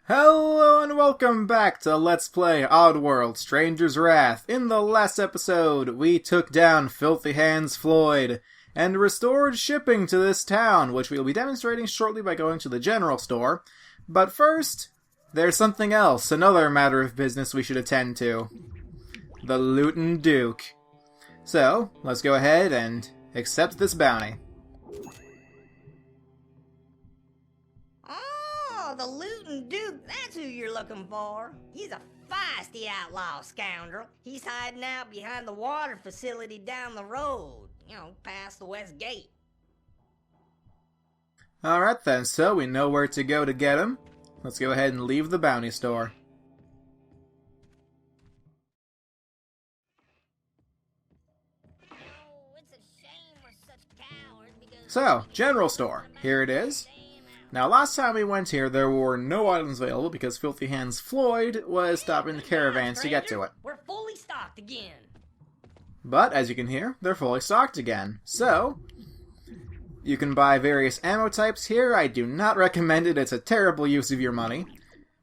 Hello and welcome back to Let's Play Oddworld, Stranger's Wrath. In the last episode, we took down Filthy Hands Floyd and restored shipping to this town, which we will be demonstrating shortly by going to the general store. But first, there's something else, another matter of business we should attend to. The Lootin Duke. So, let's go ahead and accept this bounty. The Lootin Duke, that's who you're looking for. He's a feisty outlaw scoundrel. He's hiding out behind the water facility down the road, past the west gate. Alright then, so we know where to go to get him. Let's go ahead and leave the bounty store. It's a shame we're such cowards because... So, general store. Here it is. Now, last time we went here, there were no items available because Filthy Hands Floyd was stopping the caravans to get to it. We're fully stocked again. But, as you can hear, they're fully stocked again. So, you can buy various ammo types here. I do not recommend it. It's a terrible use of your money.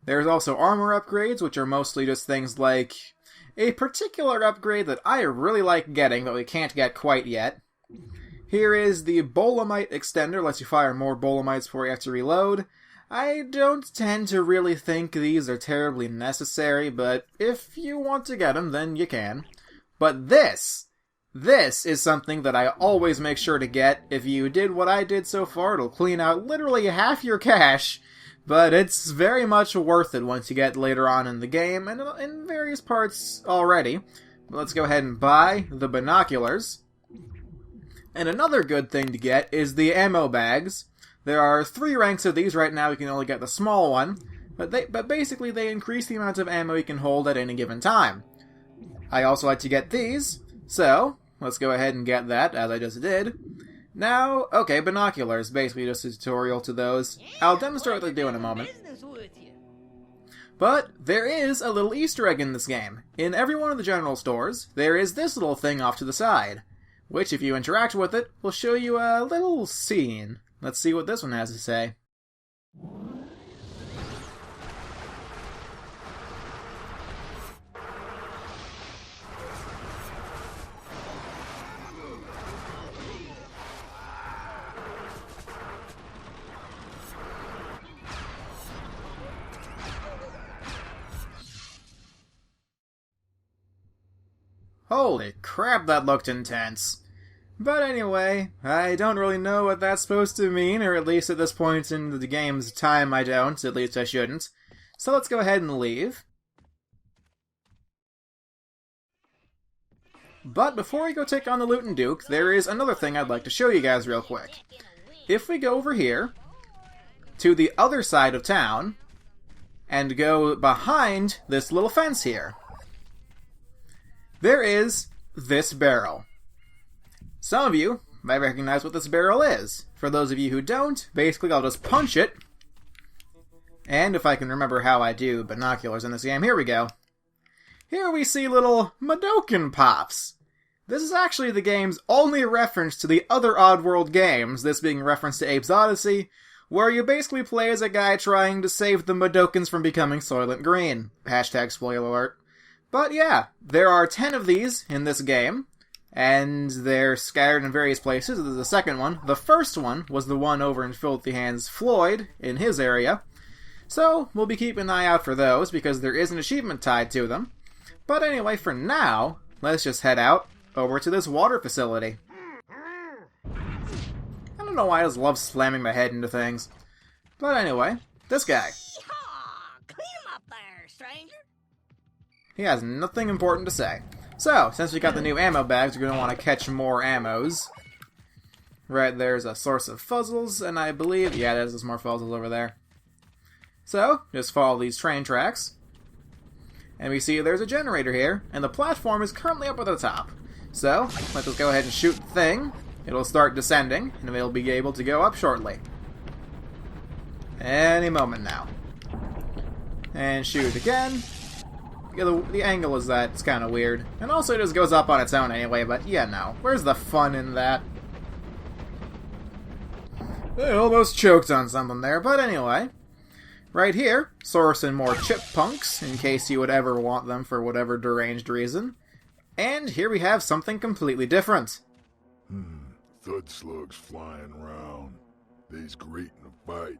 There's also armor upgrades, which are mostly just things like a particular upgrade that I really like getting, but we can't get quite yet. Here is the Bolamite extender, lets you fire more Bolamites before you have to reload. I don't tend to really think these are terribly necessary, but if you want to get them, then you can. But this is something that I always make sure to get. If you did what I did so far, it'll clean out literally half your cash, but it's very much worth it once you get later on in the game, and in various parts already. But let's go ahead and buy the binoculars. And another good thing to get is the ammo bags. There are 3 ranks of these right now. You can only get the small one, but basically they increase the amount of ammo you can hold at any given time. I also like to get these, so let's go ahead and get that, as I just did. Now, okay, binoculars, basically just a tutorial to those. I'll demonstrate what they do in a moment. But there is a little Easter egg in this game. In every one of the general stores, there is this little thing off to the side, which, if you interact with it, will show you a little scene. Let's see what this one has to say. Holy crap, that looked intense. But anyway, I don't really know what that's supposed to mean, or at least at this point in the game's time I don't, at least I shouldn't. So let's go ahead and leave. But before we go take on the Lootin Duke, there is another thing I'd like to show you guys real quick. If we go over here, to the other side of town, and go behind this little fence here, there is this barrel. Some of you might recognize what this barrel is. For those of you who don't, basically I'll just punch it. And if I can remember how I do binoculars in this game, here we go. Here we see little Madokin pops. This is actually the game's only reference to the other Oddworld games, this being a reference to Abe's Odyssey, where you basically play as a guy trying to save the Madokins from becoming Soylent Green. Hashtag spoiler alert. But yeah, there are 10 of these in this game, and they're scattered in various places. This is the second one. The first one was the one over in Filthy Hands Floyd, in his area. So, we'll be keeping an eye out for those, because there is an achievement tied to them. But anyway, for now, let's just head out over to this water facility. I don't know why I just love slamming my head into things. But anyway, this guy. Yeehaw! Clean him up there, stranger. He has nothing important to say. So, since we got the new ammo bags, we're going to want to catch more ammos. Right, there's a source of fuzzles, and I believe... yeah, there's more fuzzles over there. So, just follow these train tracks. And we see there's a generator here, and the platform is currently up at the top. So, let's just go ahead and shoot the thing. It'll start descending, and we'll be able to go up shortly. Any moment now. And shoot again. Yeah, the angle is that it's kind of weird. And also it just goes up on its own anyway, but yeah, no. Where's the fun in that? I almost choked on something there, but anyway. Right here, source in more chip punks, in case you would ever want them for whatever deranged reason. And here we have something completely different. Thud slugs flying around. They's great in a fight,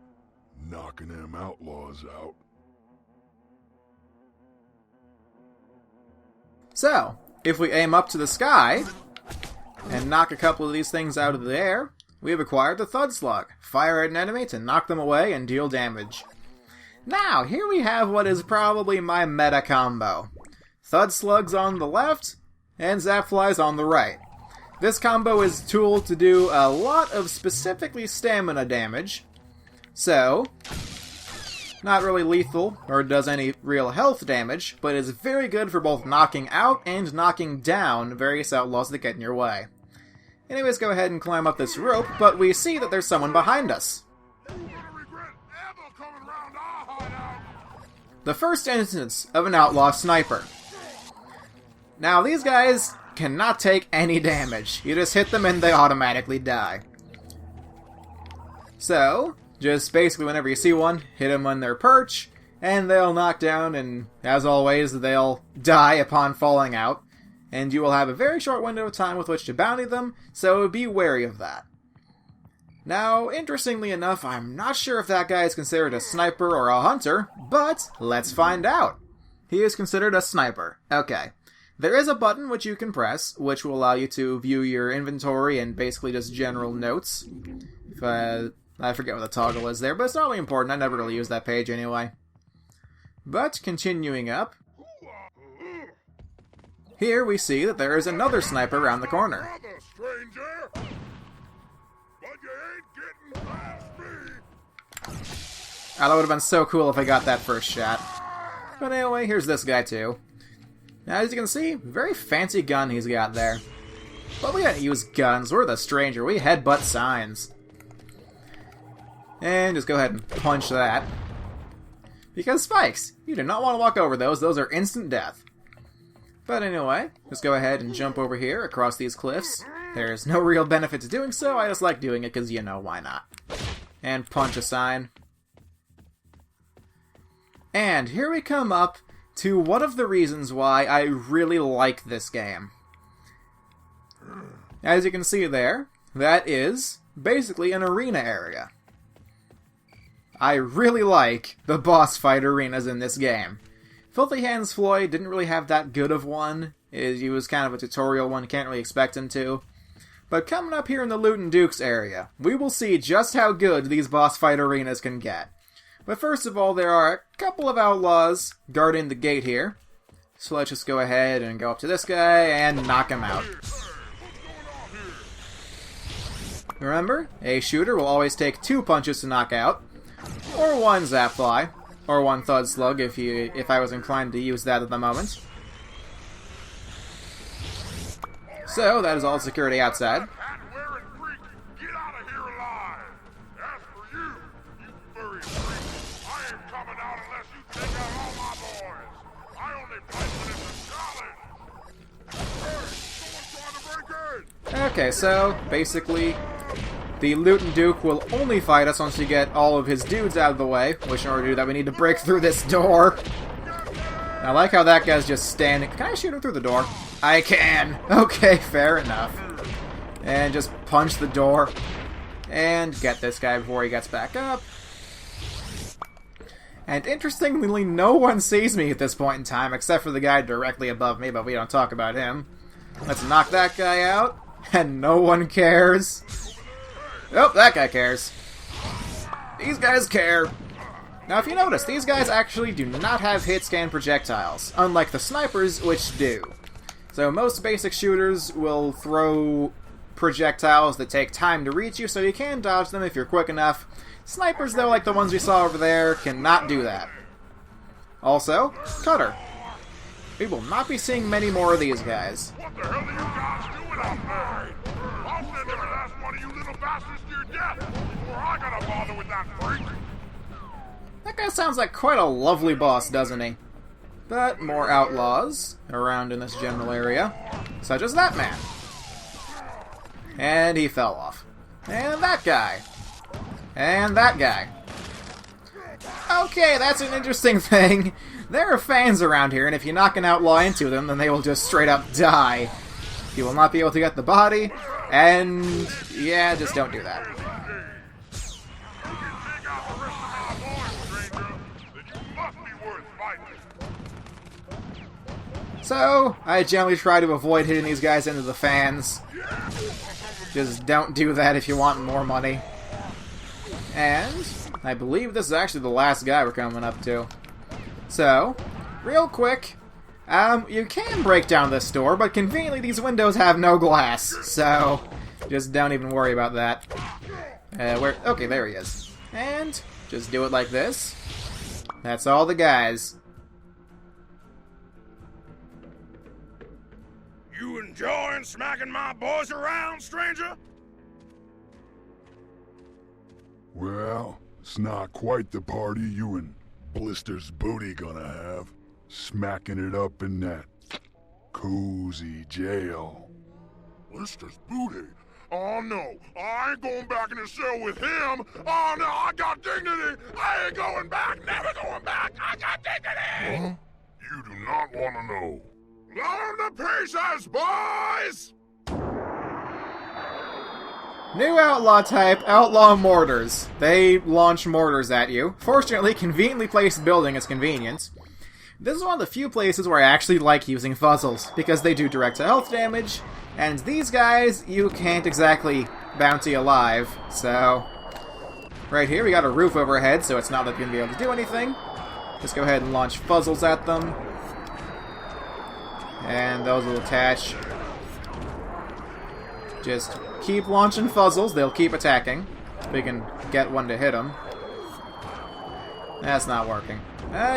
knocking them outlaws out. So, if we aim up to the sky, and knock a couple of these things out of the air, we have acquired the Thud Slug. Fire at an enemy to knock them away and deal damage. Now, here we have what is probably my meta combo. Thud Slugs on the left, and Zapflies on the right. This combo is tooled to do a lot of specifically stamina damage, so not really lethal or does any real health damage, but is very good for both knocking out and knocking down various outlaws that get in your way. Anyways, go ahead and climb up this rope, but we see that there's someone behind us. The first instance of an outlaw sniper. Now, these guys cannot take any damage. You just hit them and they automatically die. So, just basically whenever you see one, hit them on their perch, and they'll knock down, and as always, they'll die upon falling out. And you will have a very short window of time with which to bounty them, so be wary of that. Now, interestingly enough, I'm not sure if that guy is considered a sniper or a hunter, but let's find out. He is considered a sniper. Okay. There is a button which you can press, which will allow you to view your inventory and basically just general notes. I forget what the toggle is there, but it's not really important. I never really use that page anyway. But, continuing up, here we see that there is another sniper around the corner. Oh, that would have been so cool if I got that first shot. But anyway, here's this guy too. Now, as you can see, very fancy gun he's got there. But we don't use guns, we're the stranger, we headbutt signs. And just go ahead and punch that. Because spikes, you do not want to walk over those are instant death. But anyway, just go ahead and jump over here across these cliffs. There's no real benefit to doing so, I just like doing it because, you know, why not. And punch a sign. And here we come up to one of the reasons why I really like this game. As you can see there, that is basically an arena area. I really like the boss fight arenas in this game. Filthy Hands Floyd didn't really have that good of one. He was kind of a tutorial one, can't really expect him to. But coming up here in the Lootin Duke's area, we will see just how good these boss fight arenas can get. But first of all, there are a couple of outlaws guarding the gate here. So let's just go ahead and go up to this guy and knock him out. Remember, a shooter will always take 2 punches to knock out, or 1 Zapfly, or 1 Thud Slug if I was inclined to use that at the moment. So, that is all security outside. Okay, so, basically, the Lootin Duke will only fight us once we get all of his dudes out of the way, which in order to do that we need to break through this door. I like how that guy's just standing. Can I shoot him through the door? I can! Okay, fair enough. And just punch the door. And get this guy before he gets back up. And interestingly, no one sees me at this point in time, except for the guy directly above me, but we don't talk about him. Let's knock that guy out, and no one cares. Oh, that guy cares. These guys care. Now, if you notice, these guys actually do not have hit-scan projectiles, unlike the snipers, which do. So most basic shooters will throw projectiles that take time to reach you, so you can dodge them if you're quick enough. Snipers, though, like the ones we saw over there, cannot do that. Also, cutter. We will not be seeing many more of these guys. What the hell are you guys doing out there? I'll send every last one of you little bastards to your death before I gotta bother with that freak. That guy sounds like quite a lovely boss, doesn't he? But more outlaws around in this general area, such as that man. And he fell off. And that guy. And that guy. Okay, that's an interesting thing. There are fans around here, and if you knock an outlaw into them, then they will just straight up die. You will not be able to get the body, and yeah, just don't do that. So, I generally try to avoid hitting these guys into the fans. Just don't do that if you want more money. And I believe this is actually the last guy we're coming up to. So, real quick, you can break down this door, but conveniently these windows have no glass, so just don't even worry about that. Okay, there he is. And just do it like this. That's all the guys. You enjoying smacking my boys around, stranger? Well, it's not quite the party you and Blister's booty gonna have. Smacking it up in that cozy jail. Blister's booty? Oh no, I ain't going back in the cell with him. Oh no, I got dignity. I ain't going back, never going back. I got dignity. Huh? You do not want to know. Learn the pieces, boys! New outlaw type, Outlaw Mortars. They launch mortars at you. Fortunately, conveniently placed building is convenient. This is one of the few places where I actually like using fuzzles, because they do direct health damage, and these guys, you can't exactly bounty alive, so... Right here, we got a roof overhead, so it's not that you're going to be able to do anything. Just go ahead and launch fuzzles at them. And those will attach. Just keep launching fuzzles, they'll keep attacking. If we can get one to hit them. That's not working.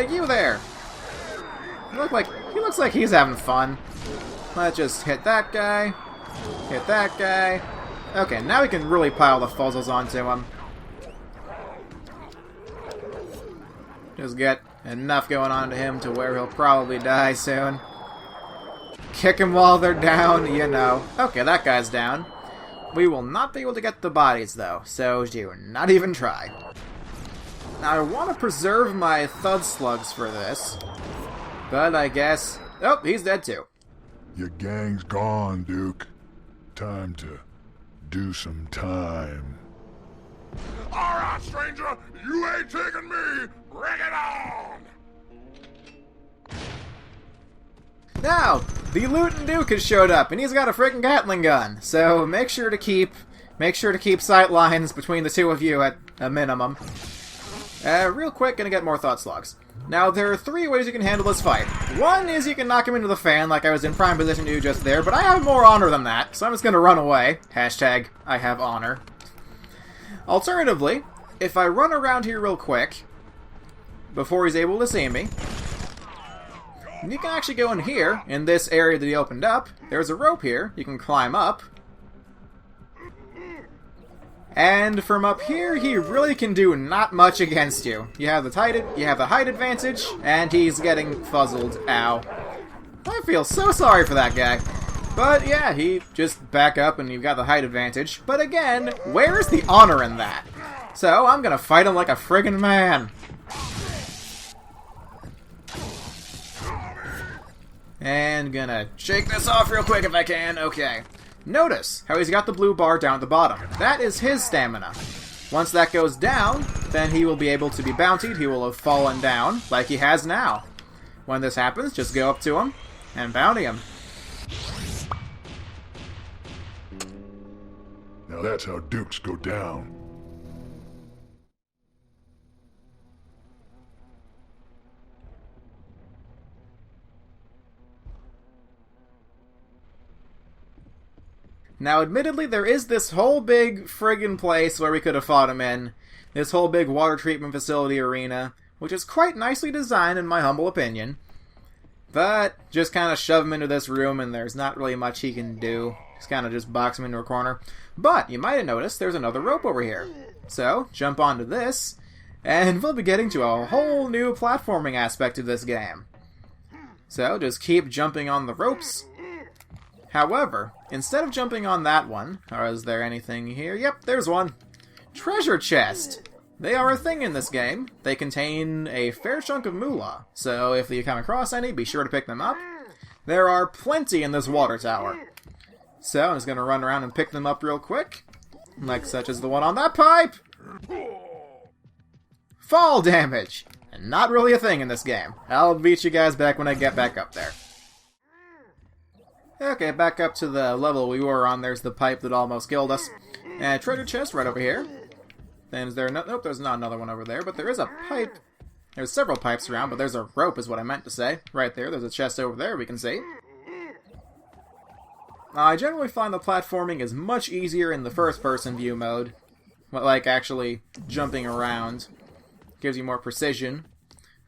You there! He looks like he's having fun. Let's just hit that guy. Hit that guy. Okay, now we can really pile the fuzzles onto him. Just get enough going on to him to where he'll probably die soon. Kick him while they're down, you know. Okay, that guy's down. We will not be able to get the bodies, though, so do not even try. Now, I want to preserve my thud slugs for this, but I guess... Oh, he's dead too. Your gang's gone, Duke. Time to do some time. Alright, stranger! You ain't taking me! Bring it on! Now, the Lootin Duke has showed up, and he's got a freaking Gatling gun. So make sure to keep sight lines between the two of you at a minimum. Real quick, gonna get more thought slugs. Now, there are three ways you can handle this fight. One is you can knock him into the fan, like I was in prime position to do just there, but I have more honor than that, so I'm just gonna run away. Hashtag, I have honor. Alternatively, if I run around here real quick, before he's able to see me, you can actually go in here, in this area that he opened up. There's a rope here. You can climb up. And from up here, he really can do not much against you. You have the height advantage, and he's getting fuzzled. Ow. I feel so sorry for that guy. But yeah, he just back up and you've got the height advantage. But again, where's the honor in that? So I'm gonna fight him like a friggin' man. And gonna shake this off real quick if I can. Okay. Notice how he's got the blue bar down at the bottom. That is his stamina. Once that goes down, then he will be able to be bountied. He will have fallen down, like he has now. When this happens, just go up to him and bounty him. Now that's how dukes go down. Now, admittedly, there is this whole big friggin' place where we could have fought him in. This whole big water treatment facility arena, which is quite nicely designed in my humble opinion. But, just kind of shove him into this room and there's not really much he can do. Just kind of just box him into a corner. But, you might have noticed there's another rope over here. So, jump onto this, and we'll be getting to a whole new platforming aspect of this game. So, just keep jumping on the ropes. However, instead of jumping on that one, or is there anything here? Yep, there's one. Treasure chest! They are a thing in this game. They contain a fair chunk of moolah, so if you come across any, be sure to pick them up. There are plenty in this water tower. So I'm just going to run around and pick them up real quick, like such as the one on that pipe! Fall damage! And not really a thing in this game. I'll beat you guys back when I get back up there. Okay, back up to the level we were on. There's the pipe that almost killed us. And treasure chest right over here. Then is there nope, there's not another one over there, but there is a pipe. There's several pipes around, but there's a rope is what I meant to say. Right there, there's a chest over there we can see. I generally find the platforming is much easier in the first-person view mode. Like actually jumping around. Gives you more precision.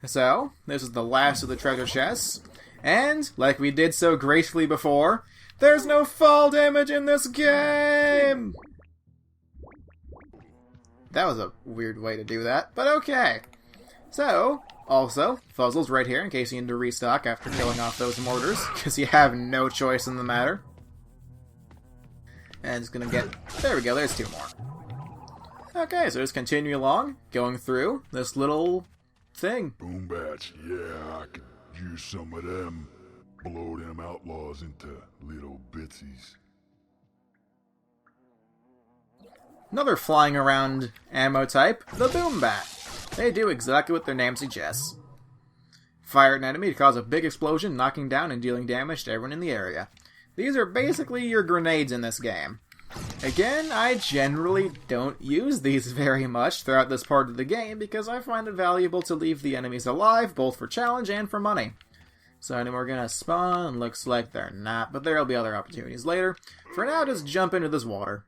So, this is the last of the treasure chests. And, like we did so gracefully before, there's no fall damage in this game! That was a weird way to do that, but okay. So, also, Fuzzle's right here in case you need to restock after killing off those mortars, because you have no choice in the matter. And it's gonna get... There we go, there's two more. Okay, so just continue along, going through this little thing. Boom bats, yeah, I could use some of them. Blow them outlaws into little bitsies. Another flying around ammo type, the Boom Bat. They do exactly what their name suggests. Fire an enemy to cause a big explosion, knocking down and dealing damage to everyone in the area. These are basically your grenades in this game. Again, I generally don't use these very much throughout this part of the game because I find it valuable to leave the enemies alive, both for challenge and for money. So any more gonna spawn? Looks like they're not, but there'll be other opportunities later. For now, just jump into this water.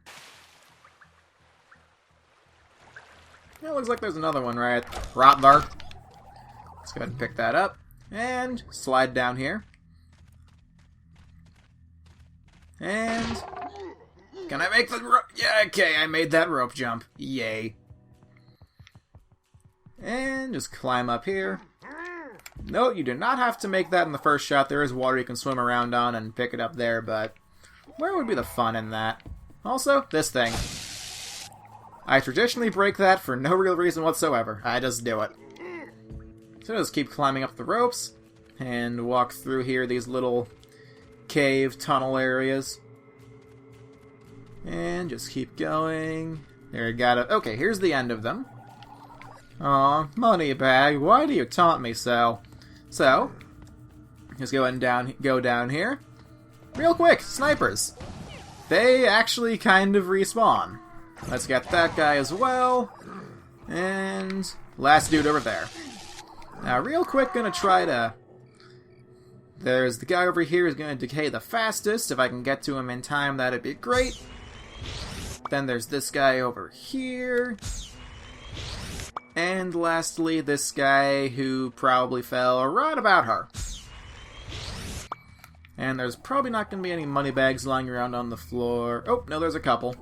It looks like there's another one right there. Let's go ahead and pick that up. And slide down here. And... Can I make the rope? Yeah, okay, I made that rope jump. Yay. And just climb up here. No, you do not have to make that in the first shot. There is water you can swim around on and pick it up there, but where would be the fun in that? Also, this thing. I traditionally break that for no real reason whatsoever. I just do it. So just keep climbing up the ropes and walk through here, these little cave tunnel areas. And just keep going. There, you got it. Okay, here's the end of them. Aw, Moneybag, why do you taunt me so? So, just go down here. Real quick, snipers. They actually kind of respawn. Let's get that guy as well. And last dude over there. Now, real quick, gonna try to... There's the guy over here who's gonna decay the fastest. If I can get to him in time, that'd be great. Then there's this guy over here. And lastly, this guy who probably fell right about her. And there's probably not going to be any money bags lying around on the floor. Oh, no, there's a couple.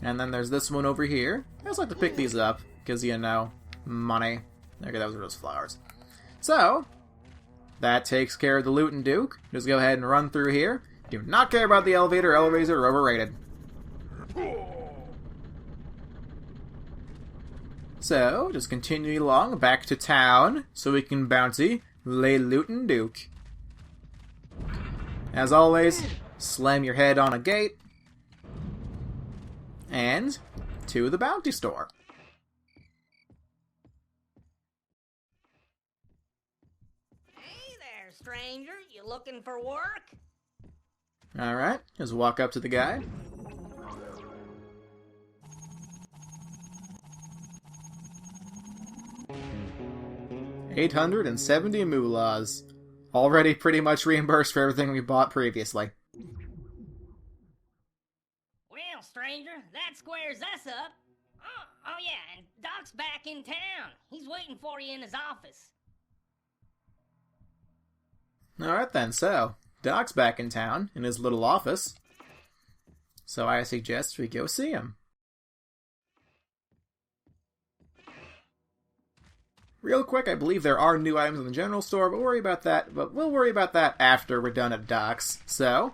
And then there's this one over here. I just like to pick these up, because, you know, money. Okay, those are just flowers. So, that takes care of the Lootin Duke. Just go ahead and run through here. Do not care about the elevator. Elevators are overrated. So, just continue along back to town so we can bouncy lay Lootin Duke. As always, slam your head on a gate and to the bounty store. Hey there, stranger. You looking for work? Alright, just walk up to the guy. $870 moolahs. Already pretty much reimbursed for everything we bought previously. Well, stranger, that squares us up. Oh yeah, and Doc's back in town. He's waiting for you in his office. Alright then, so, Doc's back in town, in his little office. So I suggest we go see him. Real quick, I believe there are new items in the general store, but we'll worry about that after we're done at Doc's. So,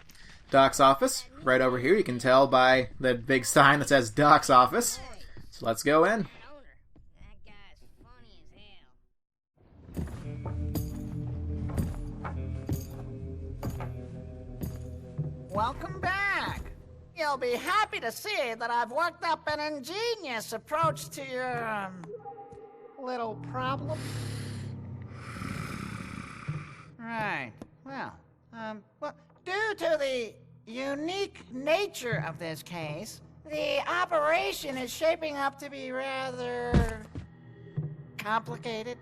Doc's office, right over here, you can tell by the big sign that says Doc's office. So let's go in. That guy's funny as hell. Welcome back. You'll be happy to see that I've worked up an ingenious approach to your, little problem. Right. Well, due to the unique nature of this case, the operation is shaping up to be rather complicated.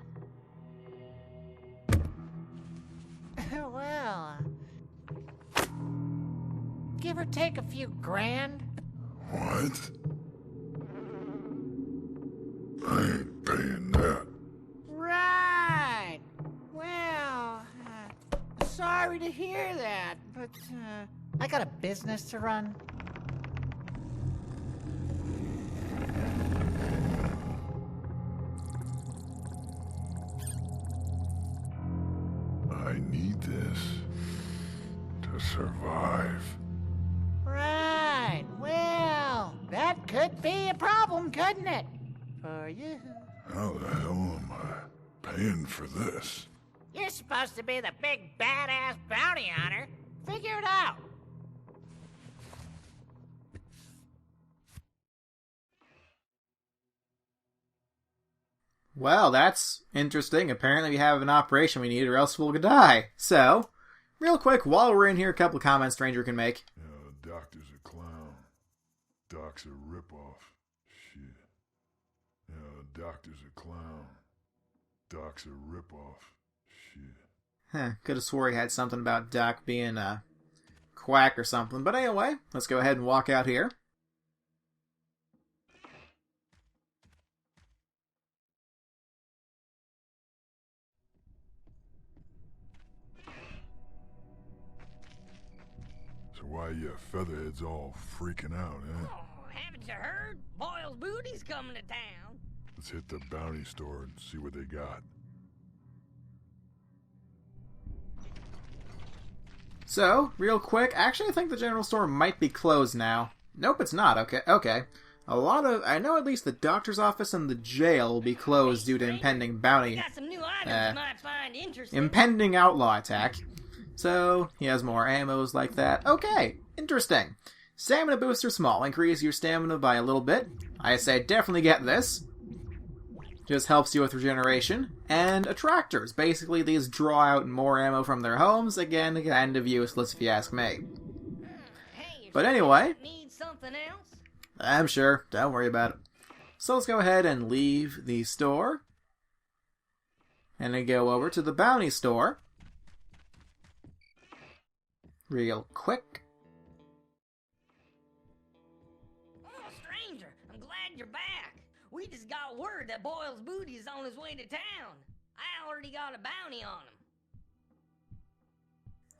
Well, give or take a few grand. What? I ain't paying that. Right. Well, sorry to hear that, but I got a business to run. I need this to survive. Right. Well, that could be a problem, couldn't it? For you. How the hell am I paying for this? You're supposed to be the big badass bounty hunter. Figure it out. Well, that's interesting. Apparently we have an operation we need or else we'll die. So, real quick, while we're in here, a couple of comments Stranger can make. Yeah, the doctor's a clown. Doc's a ripoff. Shit. Yeah, the doctor's a clown. Doc's a ripoff. Shit. Could have swore he had something about Doc being a quack or something. But anyway, let's go ahead and walk out here. So why you featherheads all freaking out, eh? Oh, haven't you heard? Boyle's Booty's coming to town. Let's hit the bounty store and see what they got. So, real quick, actually I think the general store might be closed now. Nope, it's not. Okay. I know at least the doctor's office and the jail will be closed due to impending bounty. Got some new items you might find interesting. Impending outlaw attack. So, he has more ammos like that. Okay, interesting. Stamina booster small. Increase your stamina by a little bit. I say definitely get this. Just helps you with regeneration. And attractors. Basically, these draw out more ammo from their homes. Again, kind of useless if you ask me. Hey, But anyway, need something else? I'm sure. Don't worry about it. So let's go ahead and leave the store. And then go over to the bounty store. Real quick. Oh, stranger, I'm glad you're back. We just got word that Boyle's Booty's on his way to town. I already got a bounty on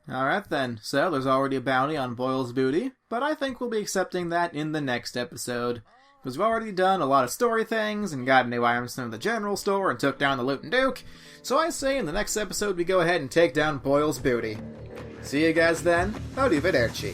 him. Alright then, so there's already a bounty on Boyle's Booty, but I think we'll be accepting that in the next episode. Because we've already done a lot of story things, and got new items from the general store, and took down the Lootin Duke, so I say in the next episode we go ahead and take down Boyle's Booty. See you guys then, arrivederci.